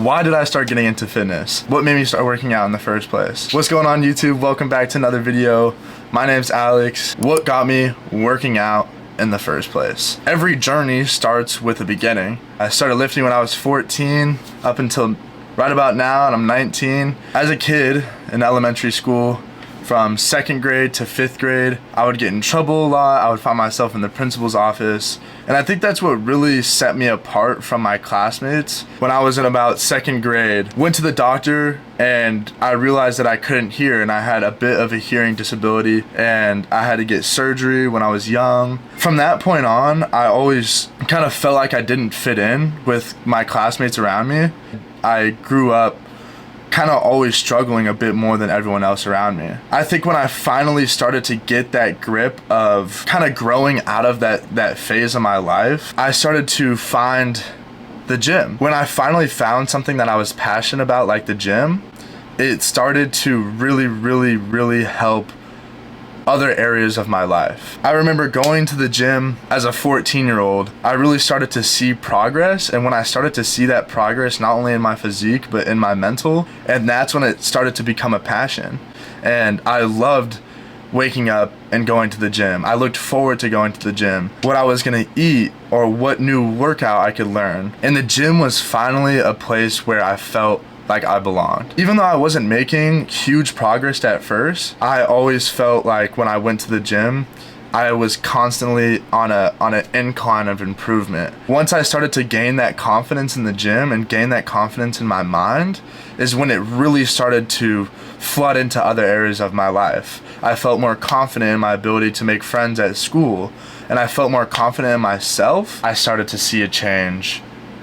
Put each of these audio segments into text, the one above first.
Why did I start getting into fitness? What made me start working out in the first place? What's going on, YouTube? Welcome back to another video. My name's Alex. What got me working out in the first place? Every journey starts with a beginning. I started lifting when I was 14 up until right about now, and I'm 19. As a kid in elementary school, from 2nd grade to 5th grade, I would get in trouble a lot. I would find myself in the principal's office. And I think that's what really set me apart from my classmates. When I was in about 2nd grade, went to the doctor and I realized that I couldn't hear and I had a bit of a hearing disability and I had to get surgery when I was young. From that point on, I always kind of felt like I didn't fit in with my classmates around me. I grew up kind of always struggling a bit more than everyone else around me. I think when I finally started to get that grip of kind of growing out of that phase of my life, I started to find the gym. When I finally found something that I was passionate about, like the gym, it started to really help other areas of my life. I remember going to the gym as a 14-year-old. I really started to see progress, and when I started to see that progress not only in my physique but in my mental, and that's when it started to become a passion. And I loved waking up and going to the gym. I looked forward to going to the gym, what I was gonna eat or what new workout I could learn. And the gym was finally a place where I felt like I belonged. Even though I wasn't making huge progress at first, I always felt like when I went to the gym, I was constantly on an incline of improvement. Once I started to gain that confidence in the gym and gain that confidence in my mind is when it really started to flood into other areas of my life. I felt more confident in my ability to make friends at school, and I felt more confident in myself. I started to see a change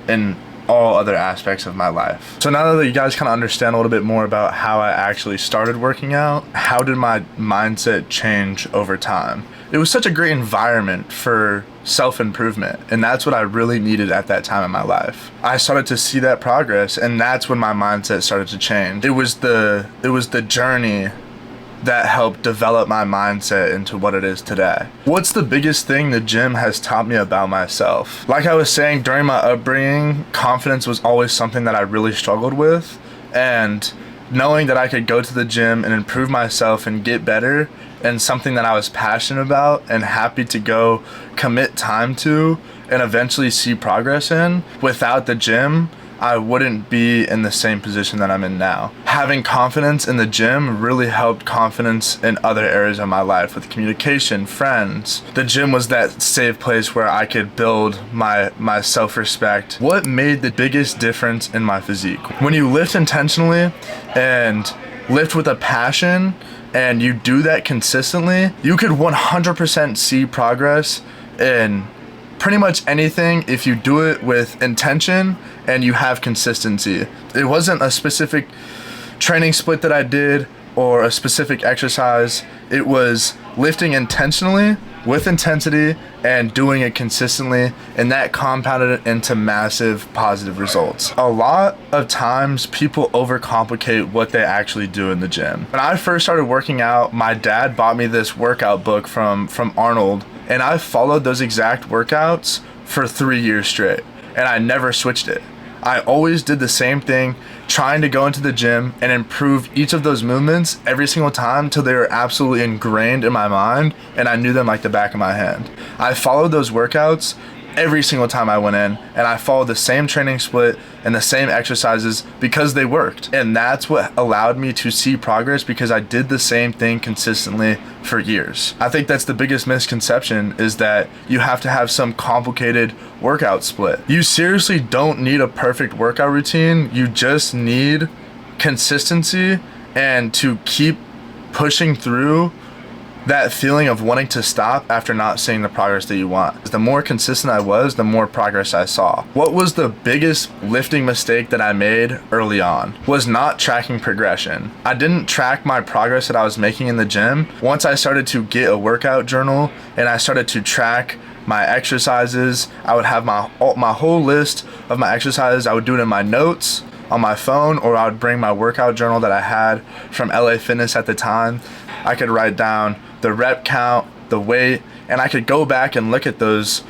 in all other aspects of my life. So now that you guys kind of understand a little bit more about how I actually started working out, how did my mindset change over time? It was such a great environment for self-improvement, and that's what I really needed at that time in my life. I started to see that progress, and that's when my mindset started to change. It was the journey that helped develop my mindset into what it is today. What's the biggest thing the gym has taught me about myself? Like I was saying, during my upbringing, confidence was always something that I really struggled with, and knowing that I could go to the gym and improve myself and get better and something that I was passionate about and happy to go commit time to and eventually see progress in, without the gym, I wouldn't be in the same position that I'm in now. Having confidence in the gym really helped confidence in other areas of my life, with communication, friends. The gym was that safe place where I could build my self-respect. What made the biggest difference in my physique? When you lift intentionally and lift with a passion and you do that consistently, you could 100% see progress in pretty much anything if you do it with intention and you have consistency. It wasn't a specific training split that I did or a specific exercise. It was lifting intentionally with intensity and doing it consistently, and that compounded it into massive positive results. A lot of times people overcomplicate what they actually do in the gym. When I first started working out, my dad bought me this workout book from Arnold, and I followed those exact workouts for 3 years straight, and I never switched it. I always did the same thing, trying to go into the gym and improve each of those movements every single time till they were absolutely ingrained in my mind and I knew them like the back of my hand. I followed those workouts every single time I went in, and I followed the same training split and the same exercises because they worked. And that's what allowed me to see progress, because I did the same thing consistently for years. I think that's the biggest misconception, is that you have to have some complicated workout split. You seriously don't need a perfect workout routine. You just need consistency and to keep pushing through that feeling of wanting to stop after not seeing the progress that you want. The more consistent I was, the more progress I saw. What was the biggest lifting mistake that I made early on? Was not tracking progression. I didn't track my progress that I was making in the gym. Once I started to get a workout journal and I started to track my exercises, I would have my whole list of my exercises. I would do it in my notes on my phone, or I would bring my workout journal that I had from LA Fitness at the time. I could write down the rep count, the weight, and I could go back and look at those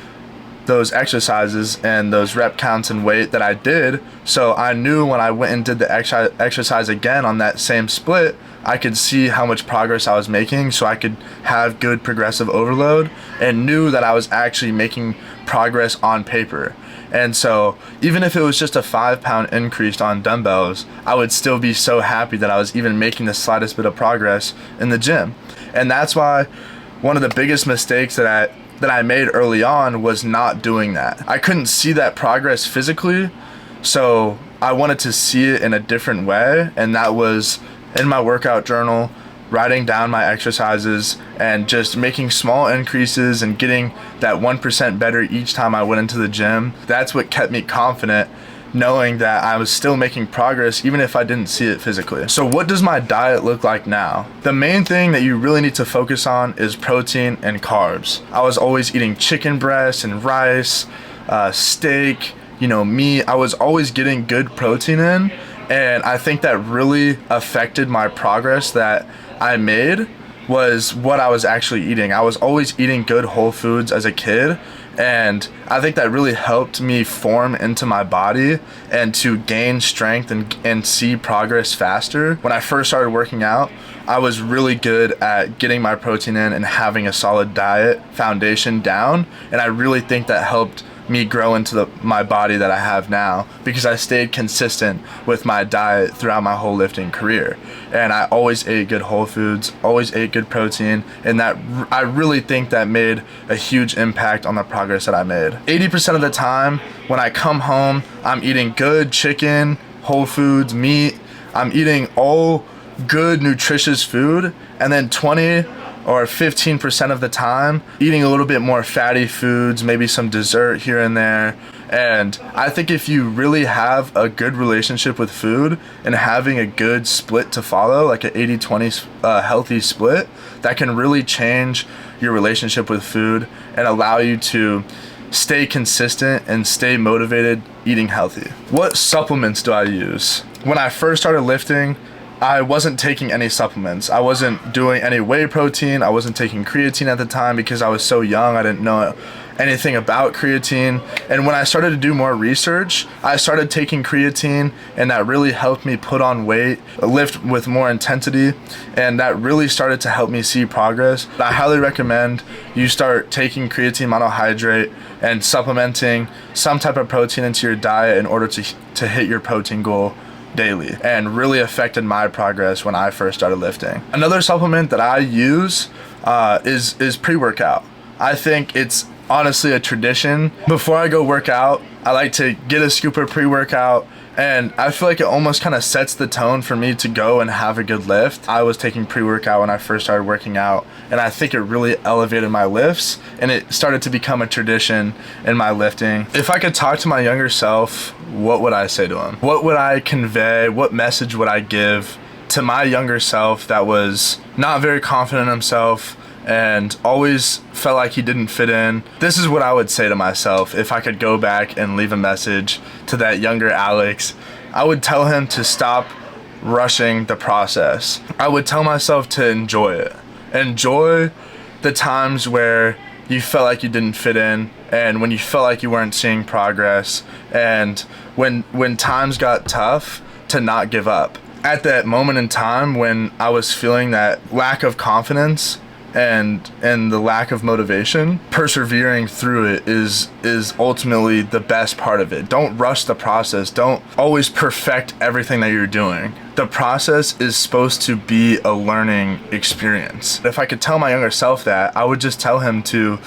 those exercises and those rep counts and weight that I did. So I knew when I went and did the exercise again on that same split, I could see how much progress I was making, so I could have good progressive overload, and knew that I was actually making progress on paper. And so even if it was just a 5-pound increase on dumbbells, I would still be so happy that I was even making the slightest bit of progress in the gym. And that's why one of the biggest mistakes that I made early on was not doing that. I couldn't see that progress physically, so I wanted to see it in a different way, and that was in my workout journal, writing down my exercises and just making small increases and getting that 1% better each time I went into the gym. That's what kept me confident, knowing that I was still making progress even if I didn't see it physically. So what does my diet look like now? The main thing that you really need to focus on is protein and carbs. I was always eating chicken breast and rice, steak, meat. I was always getting good protein in, and I think that really affected my progress that I made was what I was actually eating. I was always eating good whole foods as a kid, and I think that really helped me form into my body and to gain strength and see progress faster. When I first started working out, I was really good at getting my protein in and having a solid diet foundation down, and I really think that helped me grow into my body that I have now, because I stayed consistent with my diet throughout my whole lifting career. And I always ate good whole foods, always ate good protein, and that I really think that made a huge impact on the progress that I made. 80% of the time when I come home, I'm eating good chicken, whole foods, meat. I'm eating all good nutritious food, and then 20 or 15% of the time eating a little bit more fatty foods, maybe some dessert here and there. And I think if you really have a good relationship with food and having a good split to follow, like an 80-20 healthy split, that can really change your relationship with food and allow you to stay consistent and stay motivated eating healthy. What supplements do I use? When I first started lifting, I wasn't taking any supplements. I wasn't doing any whey protein. I wasn't taking creatine at the time because I was so young. I didn't know anything about creatine. And when I started to do more research, I started taking creatine, and that really helped me put on weight, lift with more intensity, and that really started to help me see progress. I highly recommend you start taking creatine monohydrate and supplementing some type of protein into your diet in order to hit your protein goal daily, and really affected my progress when I first started lifting. Another supplement that I use is pre-workout. I think it's honestly a tradition. Before I go work out, I like to get a scoop of pre-workout, and I feel like it almost kind of sets the tone for me to go and have a good lift. I was taking pre-workout when I first started working out, and I think it really elevated my lifts, and it started to become a tradition in my lifting. If I could talk to my younger self, what would I say to him? What would I convey? What message would I give to my younger self that was not very confident in himself and always felt like he didn't fit in? This is what I would say to myself if I could go back and leave a message to that younger Alex. I would tell him to stop rushing the process. I would tell myself to enjoy it. Enjoy the times where you felt like you didn't fit in, and when you felt like you weren't seeing progress, and when times got tough, to not give up. At that moment in time when I was feeling that lack of confidence and the lack of motivation, persevering through it is ultimately the best part of it. Don't rush the process. Don't always perfect everything that you're doing. The process is supposed to be a learning experience. If I could tell my younger self that, I would just tell him to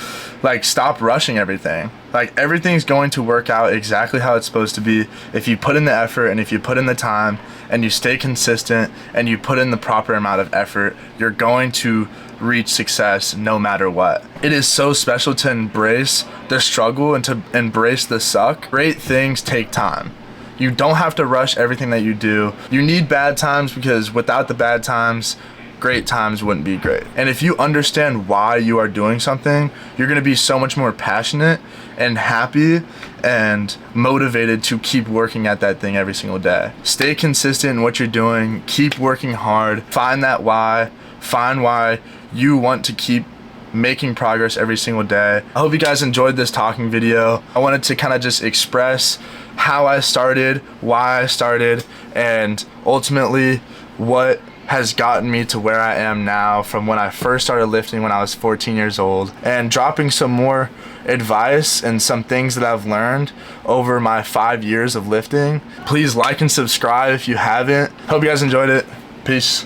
stop rushing everything. Everything's going to work out exactly how it's supposed to be if you put in the effort and if you put in the time and you stay consistent and you put in the proper amount of effort. You're going to reach success no matter what. It is so special to embrace the struggle and to embrace the suck. Great things take time. You don't have to rush everything that you do. You need bad times, because without the bad times, great times wouldn't be great. And if you understand why you are doing something, you're gonna be so much more passionate and happy and motivated to keep working at that thing every single day. Stay consistent in what you're doing. Keep working hard. Find that why. Find why you want to keep making progress every single day. I hope you guys enjoyed this talking video. I wanted to kind of just express how I started, why I started, and ultimately what has gotten me to where I am now from when I first started lifting when I was 14 years old, and dropping some more advice and some things that I've learned over my 5 years of lifting. Please like and subscribe if you haven't. Hope you guys enjoyed it. Peace.